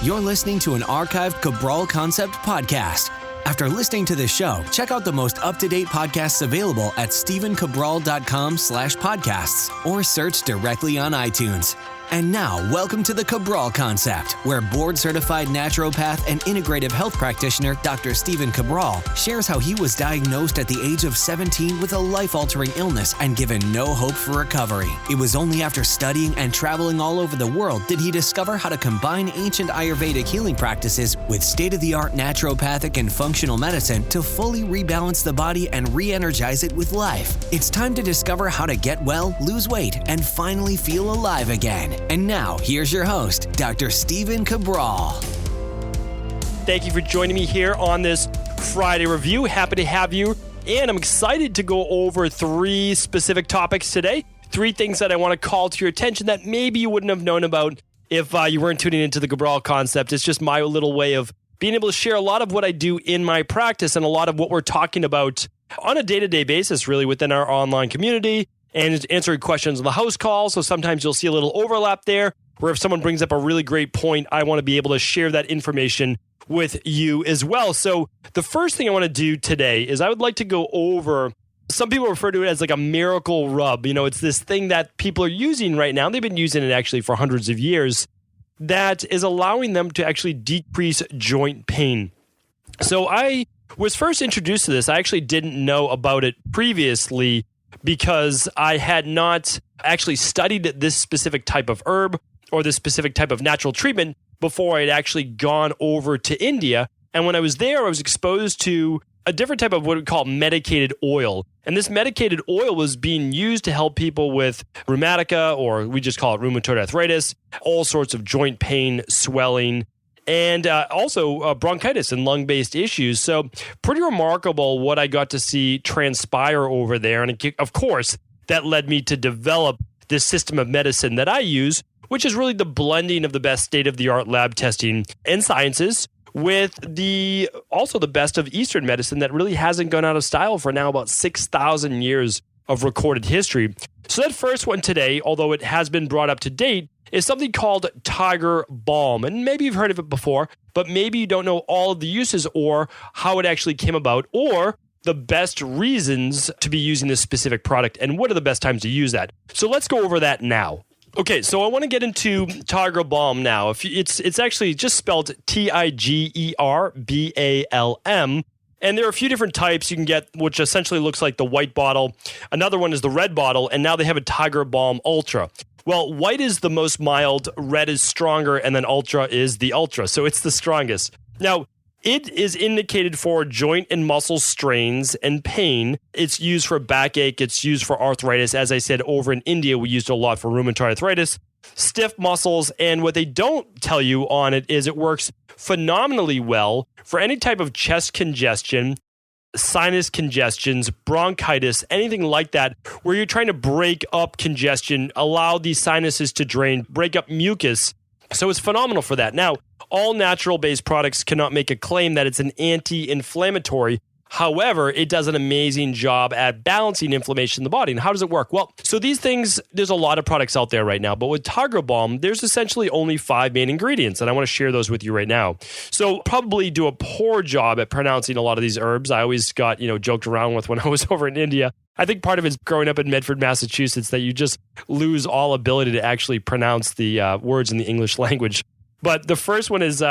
You're listening to an archived Cabral Concept podcast. After listening to this show, check out the most up-to-date podcasts available at stephencabral.com/podcasts or search directly on iTunes. And now, welcome to the Cabral Concept, where board-certified naturopath and integrative health practitioner Dr. Stephen Cabral shares how he was diagnosed at the age of 17 with a life-altering illness and given no hope for recovery. It was only after studying and traveling all over the world did he discover how to combine ancient Ayurvedic healing practices with state-of-the-art naturopathic and functional medicine to fully rebalance the body and re-energize it with life. It's time to discover how to get well, lose weight, and finally feel alive again. And now, here's your host, Dr. Stephen Cabral. Thank you for joining me here on this Friday review. Happy to have you. And I'm excited to go over 3 specific topics today. 3 things that I want to call to your attention that maybe you wouldn't have known about if you weren't tuning into the Cabral Concept. It's just my little way of being able to share a lot of what I do in my practice and a lot of what we're talking about on a day-to-day basis, really, within our online community. And answering questions on the house call. So sometimes you'll see a little overlap there, where if someone brings up a really great point, I want to be able to share that information with you as well. So the first thing I want to do today is I would like to go over, some people refer to it as like a miracle rub. You know, it's this thing that people are using right now. They've been using it actually for hundreds of years that is allowing them to actually decrease joint pain. So I was first introduced to this. I actually didn't know about it previously, because I had not actually studied this specific type of herb or this specific type of natural treatment before I had actually gone over to India. And when I was there, I was exposed to a different type of what we call medicated oil. And this medicated oil was being used to help people with rheumatica, or we just call it rheumatoid arthritis, all sorts of joint pain, swelling, and also bronchitis and lung-based issues. So pretty remarkable what I got to see transpire over there. And of course, that led me to develop this system of medicine that I use, which is really the blending of the best state-of-the-art lab testing and sciences with also the best of Eastern medicine that really hasn't gone out of style for now about 6,000 years of recorded history. So that first one today, although it has been brought up to date, is something called Tiger Balm. And maybe you've heard of it before, but maybe you don't know all of the uses or how it actually came about, or the best reasons to be using this specific product and what are the best times to use that. So let's go over that now. Okay, so I want to get into Tiger Balm now. It's actually just spelled Tigerbalm. And there are a few different types you can get, which essentially looks like the white bottle. Another one is the red bottle, and now they have a Tiger Balm Ultra. Well, white is the most mild, red is stronger, and then ultra is the ultra. So it's the strongest. Now, it is indicated for joint and muscle strains and pain. It's used for backache. It's used for arthritis. As I said, over in India, we used it a lot for rheumatoid arthritis, stiff muscles. And what they don't tell you on it is it works phenomenally well for any type of chest congestion, sinus congestions, bronchitis, anything like that, where you're trying to break up congestion, allow these sinuses to drain, break up mucus. So it's phenomenal for that. Now, all natural-based products cannot make a claim that it's an anti-inflammatory. However, it does an amazing job at balancing inflammation in the body. And how does it work? Well, so these things, there's a lot of products out there right now, but with Tiger Balm, there's essentially only 5 main ingredients, and I want to share those with you right now. So probably do a poor job at pronouncing a lot of these herbs. I always got, joked around with when I was over in India. I think part of it's growing up in Medford, Massachusetts, that you just lose all ability to actually pronounce the words in the English language. But the first one is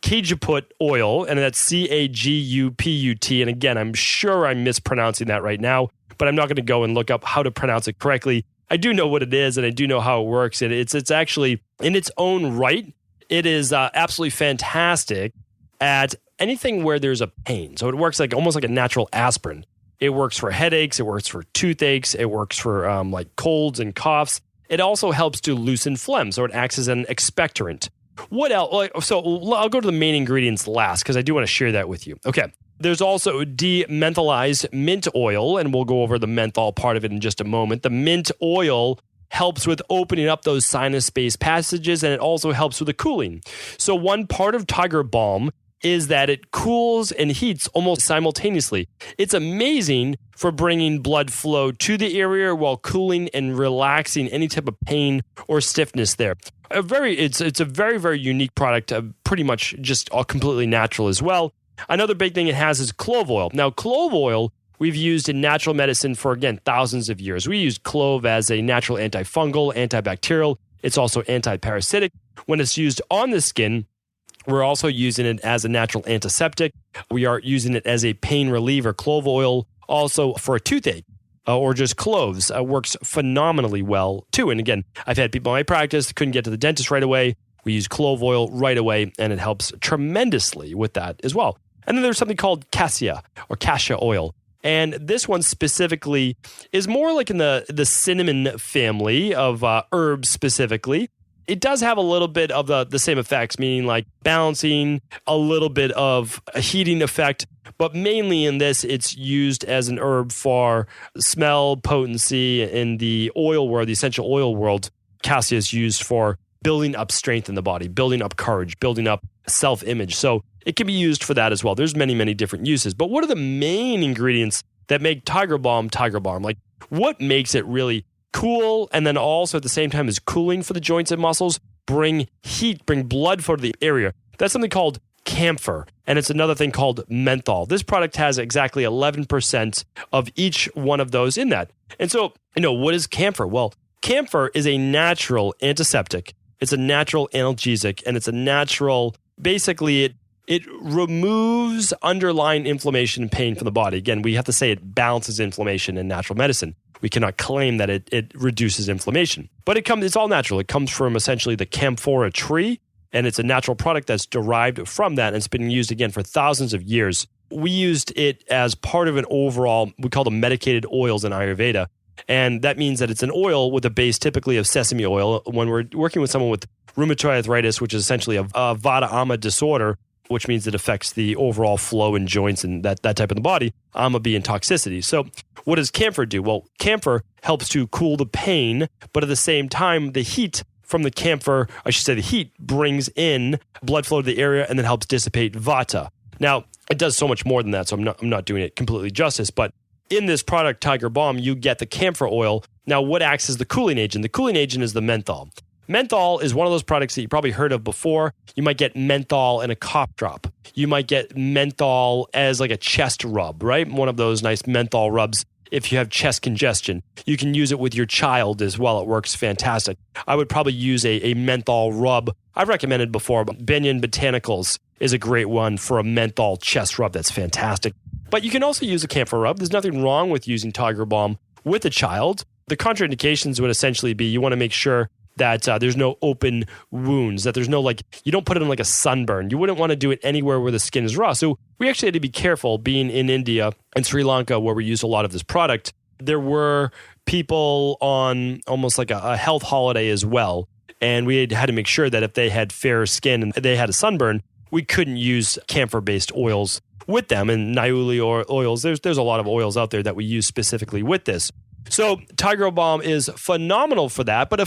Cajuput oil, and that's Caguput. And again, I'm sure I'm mispronouncing that right now, but I'm not going to go and look up how to pronounce it correctly. I do know what it is, and I do know how it works. And it's actually, in its own right, it is absolutely fantastic at anything where there's a pain. So it works like almost like a natural aspirin. It works for headaches. It works for toothaches. It works for like colds and coughs. It also helps to loosen phlegm, so it acts as an expectorant. What else? So I'll go to the main ingredients last because I do want to share that with you. Okay. There's also demethylized mint oil, and we'll go over the menthol part of it in just a moment. The mint oil helps with opening up those sinus space passages, and it also helps with the cooling. So one part of Tiger Balm is that it cools and heats almost simultaneously. It's amazing for bringing blood flow to the area while cooling and relaxing any type of pain or stiffness there. It's a very, very unique product, pretty much just all completely natural as well. Another big thing it has is clove oil. Now, clove oil we've used in natural medicine for, again, thousands of years. We use clove as a natural antifungal, antibacterial. It's also antiparasitic. When it's used on the skin, we're also using it as a natural antiseptic. We are using it as a pain reliever. Clove oil also for a toothache or just cloves works phenomenally well too. And again, I've had people in my practice couldn't get to the dentist right away. We use clove oil right away, and it helps tremendously with that as well. And then there's something called cassia oil. And this one specifically is more like in the cinnamon family of herbs specifically. It does have a little bit of the same effects, meaning like balancing, a little bit of a heating effect, but mainly in this, it's used as an herb for smell, potency. In the oil world, the essential oil world, cassia is used for building up strength in the body, building up courage, building up self-image. So it can be used for that as well. There's many, many different uses. But what are the main ingredients that make Tiger Balm? Like, what makes it really cool, and then also at the same time is cooling for the joints and muscles, bring heat, bring blood flow to the area? That's something called camphor, and it's another thing called menthol. This product has exactly 11% of each one of those in that. And so, what is camphor? Well, camphor is a natural antiseptic. It's a natural analgesic, and it's a natural, basically it removes underlying inflammation and pain from the body. Again, we have to say it balances inflammation in natural medicine. We cannot claim that it reduces inflammation. But it's all natural. It comes from essentially the camphora tree, and it's a natural product that's derived from that, and it's been used, again, for thousands of years. We used it as part of an overall, we call them medicated oils in Ayurveda, and that means that it's an oil with a base typically of sesame oil. When we're working with someone with rheumatoid arthritis, which is essentially a Vata-Ama disorder, which means it affects the overall flow in joints and that type of the body, Ama being toxicity. So what does camphor do? Well, camphor helps to cool the pain, but at the same time, the heat from the camphor, the heat brings in blood flow to the area and then helps dissipate Vata. Now, it does so much more than that, so I'm not doing it completely justice, but in this product, Tiger Balm, you get the camphor oil. Now, what acts as the cooling agent? The cooling agent is the menthol. Menthol is one of those products that you probably heard of before. You might get menthol in a cough drop. You might get menthol as like a chest rub, right? One of those nice menthol rubs if you have chest congestion. You can use it with your child as well. It works fantastic. I would probably use a menthol rub. I've recommended before, but Banyan Botanicals is a great one for a menthol chest rub. That's fantastic. But you can also use a camphor rub. There's nothing wrong with using Tiger Balm with a child. The contraindications would essentially be you want to make sure that there's no open wounds, that there's no you don't put it in like a sunburn. You wouldn't want to do it anywhere where the skin is raw. So we actually had to be careful being in India and Sri Lanka where we use a lot of this product. There were people on almost like a health holiday as well. And we had to make sure that if they had fair skin and they had a sunburn, we couldn't use camphor-based oils with them. And Niuli oils, there's a lot of oils out there that we use specifically with this. So Tiger Balm is phenomenal for that. But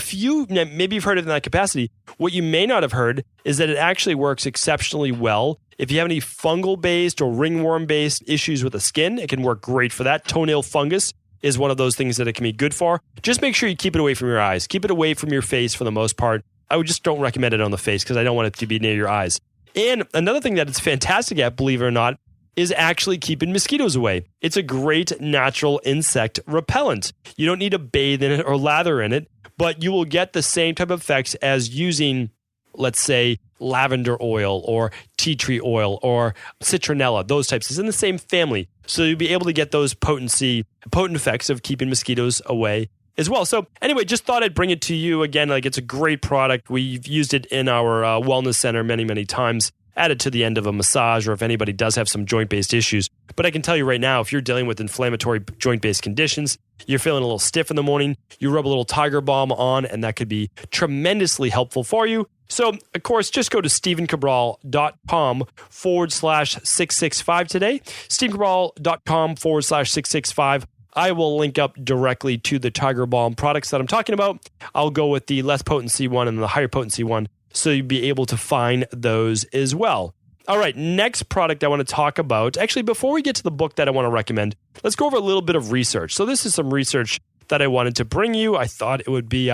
maybe you've heard it in that capacity. What you may not have heard is that it actually works exceptionally well. If you have any fungal-based or ringworm-based issues with the skin, it can work great for that. Toenail fungus is one of those things that it can be good for. Just make sure you keep it away from your eyes. Keep it away from your face for the most part. I would just don't recommend it on the face because I don't want it to be near your eyes. And another thing that it's fantastic at, believe it or not, is actually keeping mosquitoes away. It's a great natural insect repellent. You don't need to bathe in it or lather in it, but you will get the same type of effects as using, let's say, lavender oil or tea tree oil or citronella, those types. It's in the same family. So you'll be able to get those potent effects of keeping mosquitoes away as well. So anyway, just thought I'd bring it to you again. It's a great product. We've used it in our wellness center many, many times. Added to the end of a massage, or if anybody does have some joint-based issues. But I can tell you right now, if you're dealing with inflammatory joint-based conditions, you're feeling a little stiff in the morning, you rub a little Tiger Balm on, and that could be tremendously helpful for you. So, of course, just go to StephenCabral.com/665 today. StephenCabral.com/665. I will link up directly to the Tiger Balm products that I'm talking about. I'll go with the less potency one and the higher potency one, so you'll be able to find those as well. All right, next product I want to talk about. Actually, before we get to the book that I want to recommend, let's go over a little bit of research. So this is some research that I wanted to bring you. I thought it would be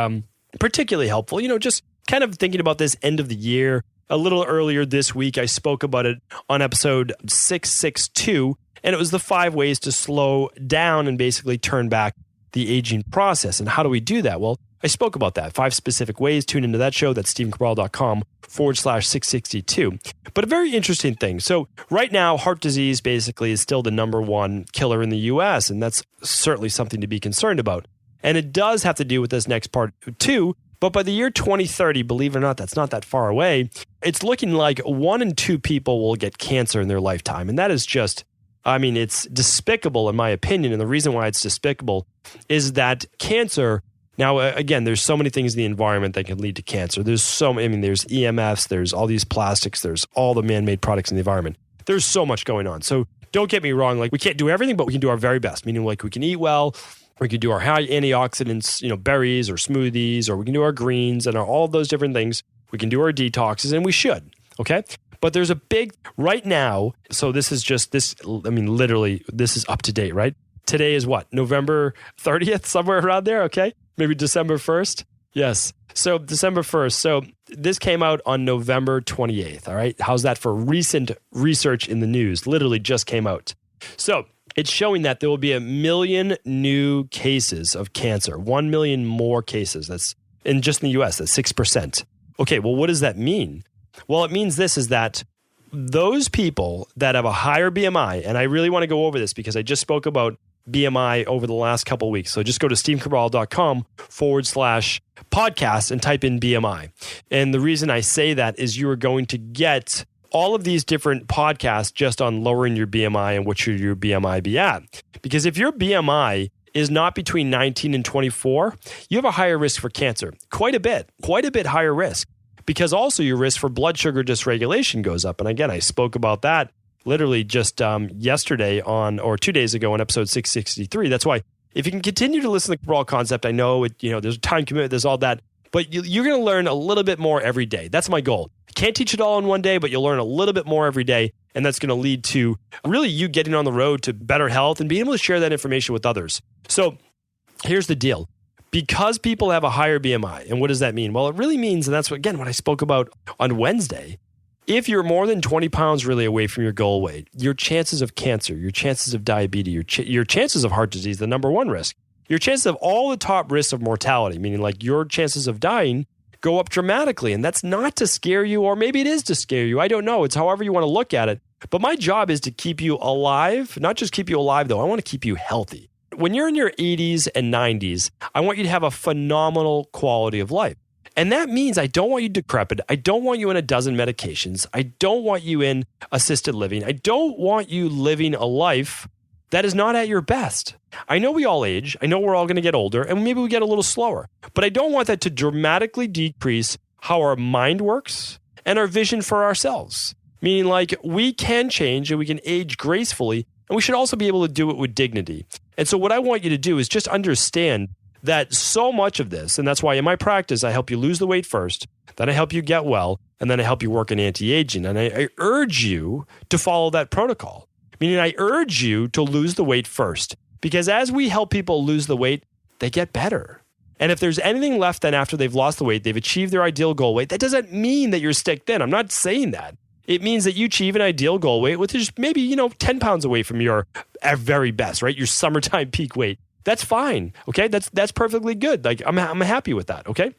particularly helpful, just kind of thinking about this end of the year. A little earlier this week, I spoke about it on episode 662, and it was the 5 ways to slow down and basically turn back the aging process. And how do we do that? Well, I spoke about that. 5 specific ways. Tune into that show. That's StephenCabral.com/662. But a very interesting thing. So right now, heart disease basically is still the number 1 killer in the U.S., and that's certainly something to be concerned about. And it does have to do with this next part too. But by the year 2030, believe it or not, that's not that far away. It's looking like 1 in 2 people will get cancer in their lifetime. And that is just, it's despicable in my opinion. And the reason why it's despicable is that cancer, now again, there's so many things in the environment that can lead to cancer. There's there's EMFs, there's all these plastics, there's all the man-made products in the environment. There's so much going on. So don't get me wrong, like we can't do everything, but we can do our very best, meaning like we can eat well. We could do our high antioxidants, berries or smoothies, or we can do our greens and all of those different things. We can do our detoxes, and we should, okay? But there's a big, right now, so this is just this, literally, this is up to date, right? Today is what? November 30th, somewhere around there, okay? Maybe December 1st? Yes. So December 1st. So this came out on November 28th, all right? How's that for recent research in the news? Literally just came out. So it's showing that there will be 1 million new cases of cancer, 1 million more cases. That's just in the US, that's 6%. Okay, well, what does that mean? Well, it means this is that those people that have a higher BMI, and I really want to go over this because I just spoke about BMI over the last couple of weeks. So just go to StephenCabral.com/podcast and type in BMI. And the reason I say that is you are going to get all of these different podcasts just on lowering your BMI and what should your BMI be at. Because if your BMI is not between 19 and 24, you have a higher risk for cancer. Quite a bit higher risk. Because also your risk for blood sugar dysregulation goes up. And again, I spoke about that literally just yesterday or 2 days ago on episode 663. That's why if you can continue to listen to the Cabral concept, I know there's a time commitment, there's all that, but you're going to learn a little bit more every day. That's my goal. Can't teach it all in one day, but you'll learn a little bit more every day. And that's going to lead to really you getting on the road to better health and being able to share that information with others. So here's the deal. Because people have a higher BMI, and what does that mean? Well, it really means, and that's what I spoke about on Wednesday, if you're more than 20 pounds really away from your goal weight, your chances of cancer, your chances of diabetes, your chances of heart disease, the number 1 risk, your chances of all the top risks of mortality, meaning like your chances of dying, go up dramatically. And that's not to scare you, or maybe it is to scare you. I don't know. It's however you want to look at it. But my job is to keep you alive, not just keep you alive though. I want to keep you healthy. When you're in your 80s and 90s, I want you to have a phenomenal quality of life. And that means I don't want you decrepit. I don't want you in a dozen medications. I don't want you in assisted living. I don't want you living a life that is not at your best. I know we all age. I know we're all going to get older, and maybe we get a little slower. But I don't want that to dramatically decrease how our mind works and our vision for ourselves. Meaning like we can change and we can age gracefully, and we should also be able to do it with dignity. And so what I want you to do is just understand that so much of this, and that's why in my practice, I help you lose the weight first, then I help you get well, and then I help you work on anti-aging. And I urge you to follow that protocol. Meaning I urge you to lose the weight first, because as we help people lose the weight, they get better. And if there's anything left then after they've lost the weight, they've achieved their ideal goal weight, that doesn't mean that you're stick thin. I'm not saying that. It means that you achieve an ideal goal weight, which is maybe, 10 pounds away from your very best, right? Your summertime peak weight. That's fine. Okay. That's perfectly good. Like I'm happy with that. Okay.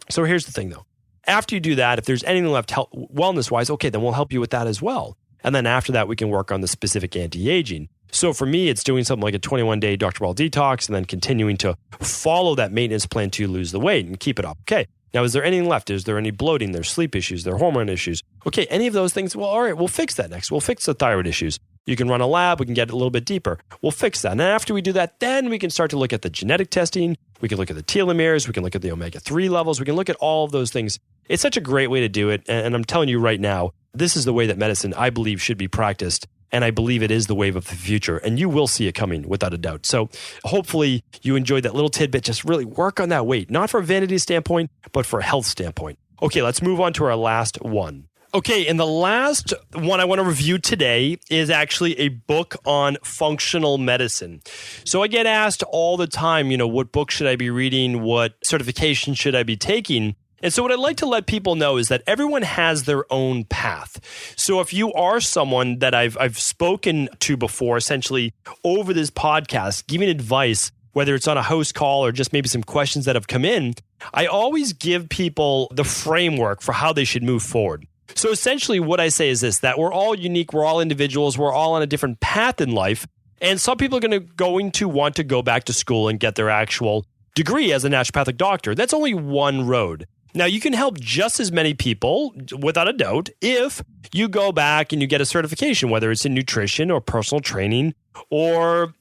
So here's the thing though. After you do that, if there's anything left wellness wise, okay, then we'll help you with that as well. And then after that, we can work on the specific anti-aging. So for me, it's doing something like a 21-day Dr. Ball detox and then continuing to follow that maintenance plan to lose the weight and keep it up. Okay. Now, is there anything left? Is there any bloating? There's sleep issues. There are hormone issues. Okay. Any of those things? Well, all right, we'll fix that next. We'll fix the thyroid issues. You can run a lab. We can get a little bit deeper. We'll fix that. And after we do that, then we can start to look at the genetic testing. We can look at the telomeres. We can look at the omega-3 levels. We can look at all of those things. It's such a great way to do it. And I'm telling you right now, this is the way that medicine, I believe, should be practiced. And I believe it is the wave of the future. And you will see it coming without a doubt. So hopefully you enjoyed that little tidbit. Just really work on that weight, not from a vanity standpoint, but for a health standpoint. Okay, let's move on to our last one. Okay, and the last one I want to review today is actually a book on functional medicine. So I get asked all the time, what book should I be reading? What certification should I be taking? And so what I'd like to let people know is that everyone has their own path. So if you are someone that I've spoken to before, essentially over this podcast, giving advice, whether it's on a host call or just maybe some questions that have come in, I always give people the framework for how they should move forward. So essentially what I say is this, that we're all unique, we're all individuals, we're all on a different path in life. And some people are going to want to go back to school and get their actual degree as a naturopathic doctor. That's only one road. Now, you can help just as many people, without a doubt, if you go back and you get a certification, whether it's in nutrition or personal training or,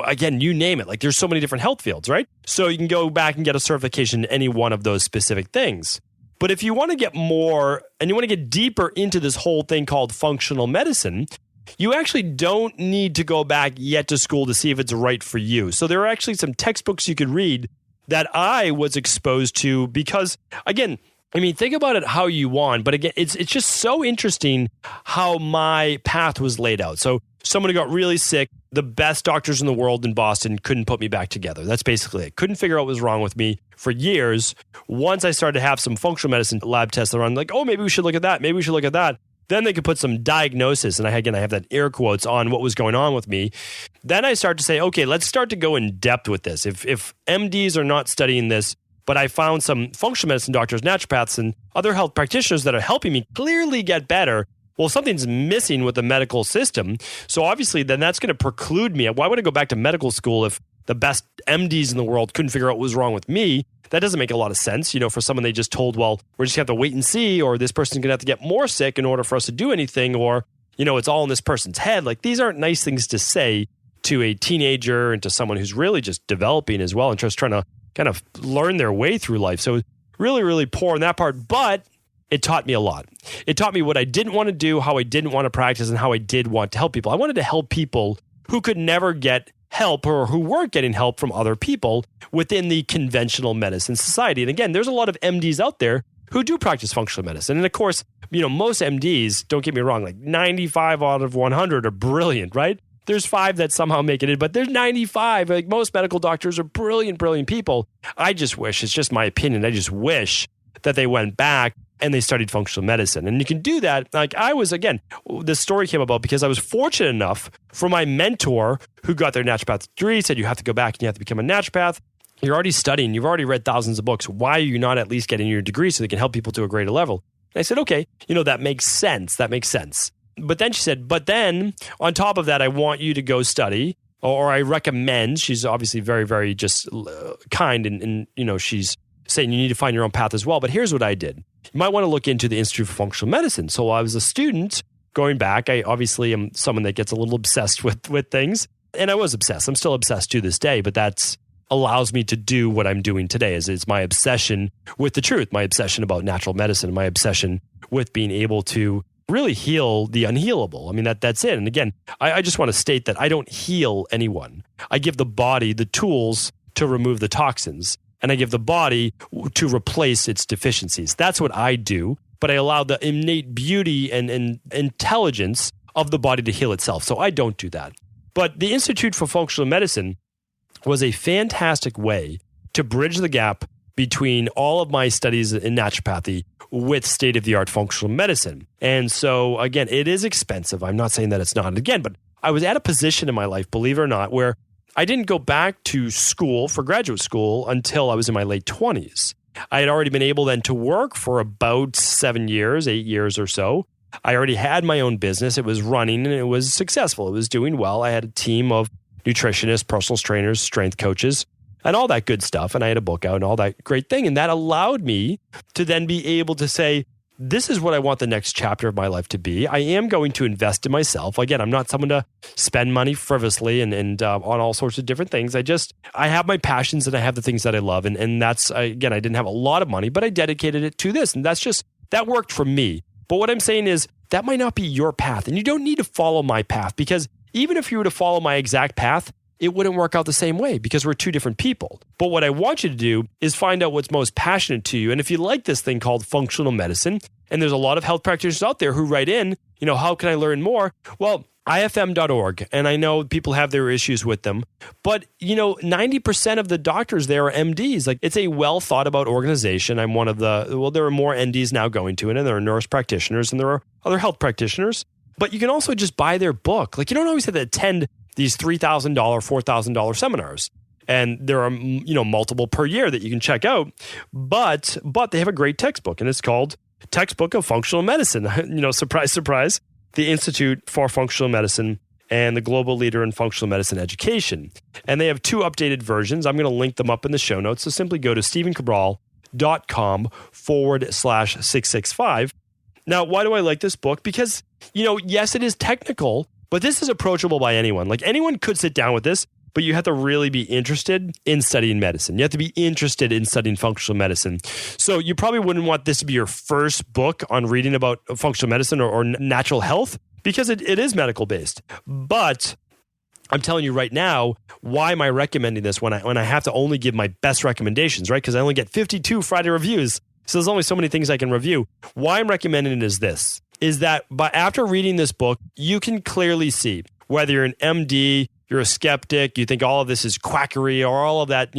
again, you name it. Like there's so many different health fields, right? So you can go back and get a certification in any one of those specific things. But if you want to get more and you want to get deeper into this whole thing called functional medicine, you actually don't need to go back yet to school to see if it's right for you. So there are actually some textbooks you could read that I was exposed to because, again, think about it how you want. But again, it's just so interesting how my path was laid out. So someone who got really sick, the best doctors in the world in Boston couldn't put me back together. That's basically it. Couldn't figure out what was wrong with me for years. Once I started to have some functional medicine lab tests around, like, oh, maybe we should look at that. Maybe we should look at that. Then they could put some diagnosis, and I have that air quotes on what was going on with me. Then I start to say, okay, let's start to go in depth with this. If MDs are not studying this, but I found some functional medicine doctors, naturopaths, and other health practitioners that are helping me clearly get better, well, something's missing with the medical system. So obviously, then that's going to preclude me. Why would I go back to medical school if the best MDs in the world couldn't figure out what was wrong with me? That doesn't make a lot of sense, for someone they just told, well, we're just going to have to wait and see, or this person's going to have to get more sick in order for us to do anything, or, it's all in this person's head. Like, these aren't nice things to say to a teenager and to someone who's really just developing as well and just trying to kind of learn their way through life. So really, really poor in that part, but it taught me a lot. It taught me what I didn't want to do, how I didn't want to practice, and how I did want to help people. I wanted to help people who could never get help or who weren't getting help from other people within the conventional medicine society. And again, there's a lot of MDs out there who do practice functional medicine. And of course, most MDs, don't get me wrong, like 95 out of 100 are brilliant, right? There's 5 that somehow make it in, but there's 95. Like most medical doctors are brilliant, brilliant people. I just wish, it's just my opinion, I just wish that they went back and they studied functional medicine. And you can do that. Like I was, again, this story came about because I was fortunate enough for my mentor who got their naturopath degree, said you have to go back and you have to become a naturopath. You're already studying. You've already read thousands of books. Why are you not at least getting your degree so they can help people to a greater level? And I said, okay, that makes sense. That makes sense. But then she said, but then on top of that, I want you to go study, or I recommend, she's obviously very, very just kind and she's saying you need to find your own path as well. But here's what I did. You might want to look into the Institute for Functional Medicine. So while I was a student going back, I obviously am someone that gets a little obsessed with things. And I was obsessed. I'm still obsessed to this day, but that's allows me to do what I'm doing today. Is my obsession with the truth, my obsession about natural medicine, my obsession with being able to really heal the unhealable. That's it. And again, I just want to state that I don't heal anyone. I give the body the tools to remove the toxins. And I give the body to replace its deficiencies. That's what I do, but I allow the innate beauty and intelligence of the body to heal itself. So I don't do that. But the Institute for Functional Medicine was a fantastic way to bridge the gap between all of my studies in naturopathy with state-of-the-art functional medicine. And so, again, it is expensive. I'm not saying that it's not. Again, but I was at a position in my life, believe it or not, where I didn't go back to school for graduate school until I was in my late 20s. I had already been able then to work for about 8 years or so. I already had my own business. It was running and it was successful. It was doing well. I had a team of nutritionists, personal trainers, strength coaches, and all that good stuff. And I had a book out and all that great thing. And that allowed me to then be able to say, this is what I want the next chapter of my life to be. I am going to invest in myself. Again, I'm not someone to spend money frivolously and on all sorts of different things. I have my passions and I have the things that I love. And that's, again, I didn't have a lot of money, but I dedicated it to this. And that worked for me. But what I'm saying is that might not be your path. And you don't need to follow my path, because even if you were to follow my exact path, it wouldn't work out the same way because we're two different people. But what I want you to do is find out what's most passionate to you. And if you like this thing called functional medicine, and there's a lot of health practitioners out there who write in, how can I learn more? Well, ifm.org, and I know people have their issues with them, but 90% of the doctors there are MDs. Like, it's a well thought about organization. I'm one of there are more NDs now going to it, and there are nurse practitioners and there are other health practitioners, but you can also just buy their book. Like, you don't always have to attend these $3,000, $4,000 seminars. And there are, multiple per year that you can check out, but they have a great textbook, and it's called Textbook of Functional Medicine. Surprise, surprise. The Institute for Functional Medicine and the global leader in functional medicine education. And they have 2 updated versions. I'm going to link them up in the show notes. So simply go to stephencabral.com/665. Now, why do I like this book? Because, yes, it is technical, but this is approachable by anyone. Like, anyone could sit down with this, but you have to really be interested in studying medicine. You have to be interested in studying functional medicine. So you probably wouldn't want this to be your first book on reading about functional medicine or natural health, because it is medical based. But I'm telling you right now, why am I recommending this when I have to only give my best recommendations, right? Because I only get 52 Friday reviews. So there's only so many things I can review. Why I'm recommending it is that after reading this book, you can clearly see whether you're an MD, you're a skeptic, you think all of this is quackery or all of that,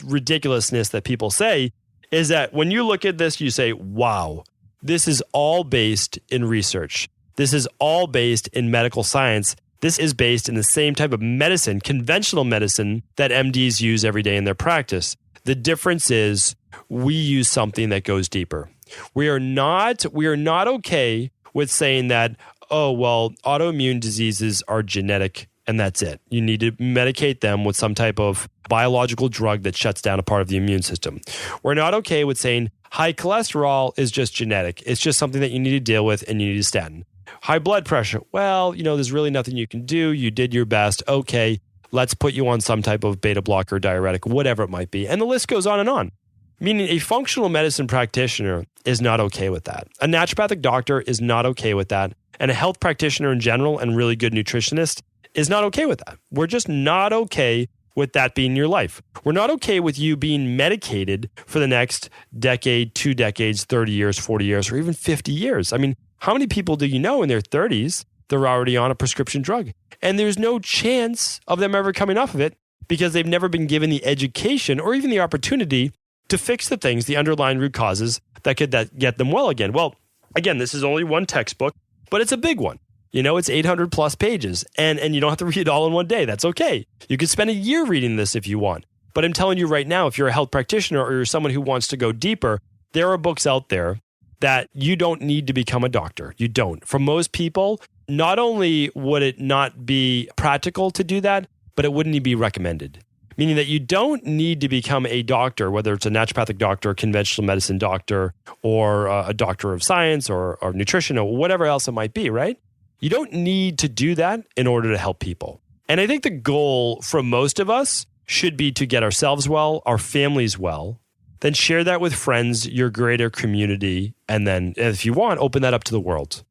ridiculousness that people say, is that when you look at this, you say, wow, this is all based in research. This is all based in medical science. This is based in the same type of medicine, conventional medicine, that MDs use every day in their practice. The difference is we use something that goes deeper. We are not okay with saying that, oh, well, autoimmune diseases are genetic and that's it. You need to medicate them with some type of biological drug that shuts down a part of the immune system. We're not okay with saying high cholesterol is just genetic. It's just something that you need to deal with and you need a statin. High blood pressure. Well, there's really nothing you can do. You did your best. Okay, let's put you on some type of beta blocker, diuretic, whatever it might be. And the list goes on and on. Meaning a functional medicine practitioner is not okay with that. A naturopathic doctor is not okay with that. And a health practitioner in general and really good nutritionist is not okay with that. We're just not okay with that being your life. We're not okay with you being medicated for the next decade, 2 decades, 30 years, 40 years, or even 50 years. I mean, how many people do you know in their 30s, they're already on a prescription drug? And there's no chance of them ever coming off of it because they've never been given the education or even the opportunity to fix the things, the underlying root causes that could get them well again. Well, again, this is only one textbook, but it's a big one. It's 800 plus pages and you don't have to read it all in one day. That's okay. You could spend a year reading this if you want. But I'm telling you right now, if you're a health practitioner or you're someone who wants to go deeper, there are books out there that you don't need to become a doctor. You don't. For most people, not only would it not be practical to do that, but it wouldn't even be recommended. Meaning that you don't need to become a doctor, whether it's a naturopathic doctor, conventional medicine doctor, or a doctor of science or nutrition or whatever else it might be, right? You don't need to do that in order to help people. And I think the goal for most of us should be to get ourselves well, our families well, then share that with friends, your greater community, and then if you want, open that up to the world.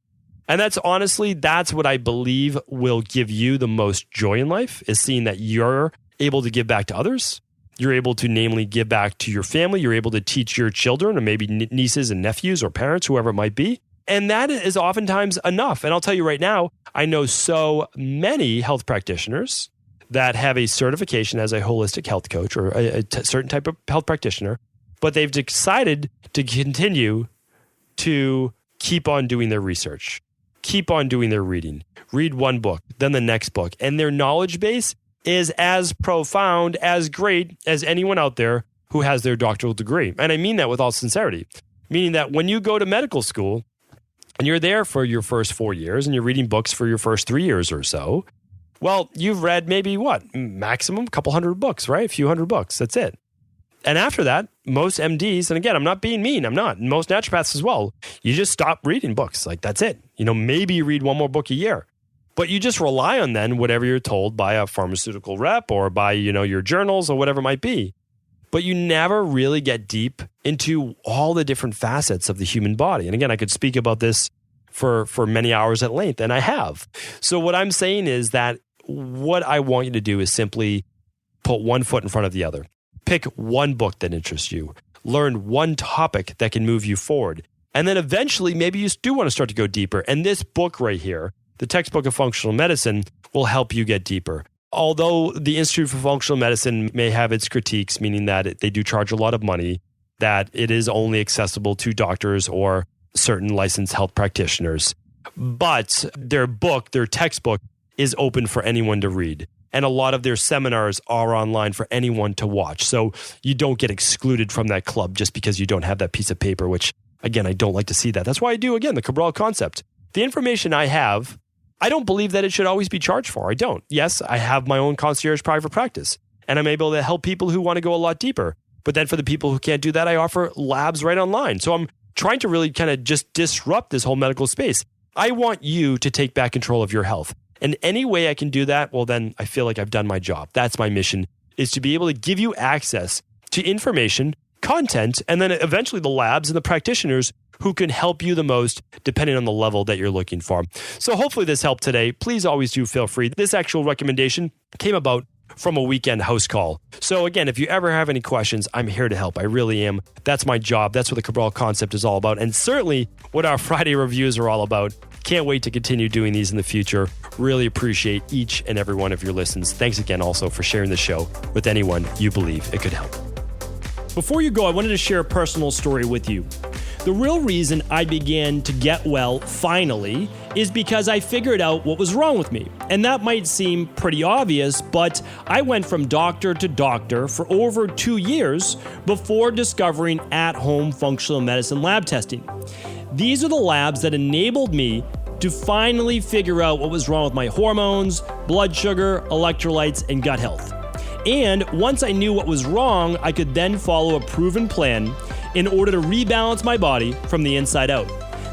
And that's what I believe will give you the most joy in life, is seeing that you're able to give back to others. You're able to namely give back to your family. You're able to teach your children or maybe nieces and nephews or parents, whoever it might be. And that is oftentimes enough. And I'll tell you right now, I know so many health practitioners that have a certification as a holistic health coach or a certain type of health practitioner, but they've decided to continue to keep on doing their research, keep on doing their reading, read one book, then the next book. And their knowledge base is as profound, as great as anyone out there who has their doctoral degree. And I mean that with all sincerity, meaning that when you go to medical school, and you're there for your first 4 years and you're reading books for your first 3 years or so, well, you've read maybe maximum a couple hundred books, right? A few hundred books. That's it. And after that, most MDs, and again, I'm not being mean, I'm not, most naturopaths as well, you just stop reading books. Like, that's it. Maybe you read one more book a year, but you just rely on then whatever you're told by a pharmaceutical rep or by, your journals or whatever it might be. But you never really get deep into all the different facets of the human body. And again, I could speak about this for many hours at length, and I have. So what I'm saying is that what I want you to do is simply put one foot in front of the other. Pick one book that interests you. Learn one topic that can move you forward. And then eventually, maybe you do want to start to go deeper. And this book right here the textbook of functional medicine will help you get deeper. Although the Institute for Functional Medicine may have its critiques, meaning that they do charge a lot of money, that it is only accessible to doctors or certain licensed health practitioners. But their textbook, is open for anyone to read. And a lot of their seminars are online for anyone to watch. So you don't get excluded from that club just because you don't have that piece of paper, which, again, I don't like to see that. That's why I do, again, the Cabral concept. The information I have, I don't believe that it should always be charged for. I don't. Yes, I have my own concierge private practice, and I'm able to help people who want to go a lot deeper. But then for the people who can't do that, I offer labs right online. So I'm trying to really kind of just disrupt this whole medical space. I want you to take back control of your health. And any way I can do that, well, then I feel like I've done my job. That's my mission, is to be able to give you access to information, content, and then eventually the labs and the practitioners who can help you the most depending on the level that you're looking for. So hopefully this helped today. Please always do feel free. This actual recommendation came about from a weekend house call. So again, if you ever have any questions, I'm here to help. I really am. That's my job. That's what the Cabral concept is all about. And certainly what our Friday reviews are all about. Can't wait to continue doing these in the future. Really appreciate each and every one of your listens. Thanks again also for sharing the show with anyone you believe it could help. Before you go, I wanted to share a personal story with you. The real reason I began to get well finally is because I figured out what was wrong with me. And that might seem pretty obvious, but I went from doctor to doctor for over 2 years before discovering at-home functional medicine lab testing. These are the labs that enabled me to finally figure out what was wrong with my hormones, blood sugar, electrolytes, and gut health. And once I knew what was wrong, I could then follow a proven plan in order to rebalance my body from the inside out.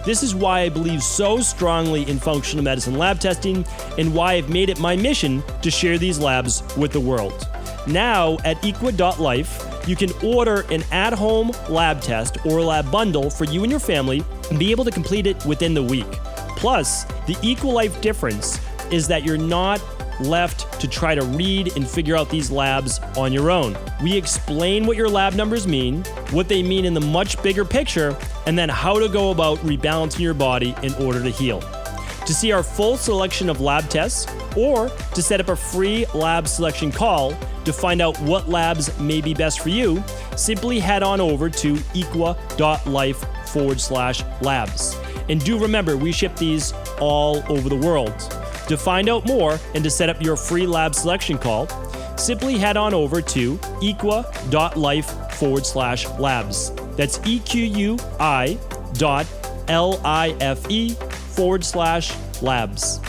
This is why I believe so strongly in functional medicine lab testing and why I've made it my mission to share these labs with the world. Now at equa.life, you can order an at-home lab test or lab bundle for you and your family and be able to complete it within the week. Plus, the EquaLife difference is that you're not left to try to read and figure out these labs on your own. We explain what your lab numbers mean, what they mean in the much bigger picture, and then how to go about rebalancing your body in order to heal. To see our full selection of lab tests or to set up a free lab selection call to find out what labs may be best for you, simply head on over to equa.life/labs. And do remember, we ship these all over the world. To find out more and to set up your free lab selection call, simply head on over to equa.life/labs. That's EQUI.LIFE/labs.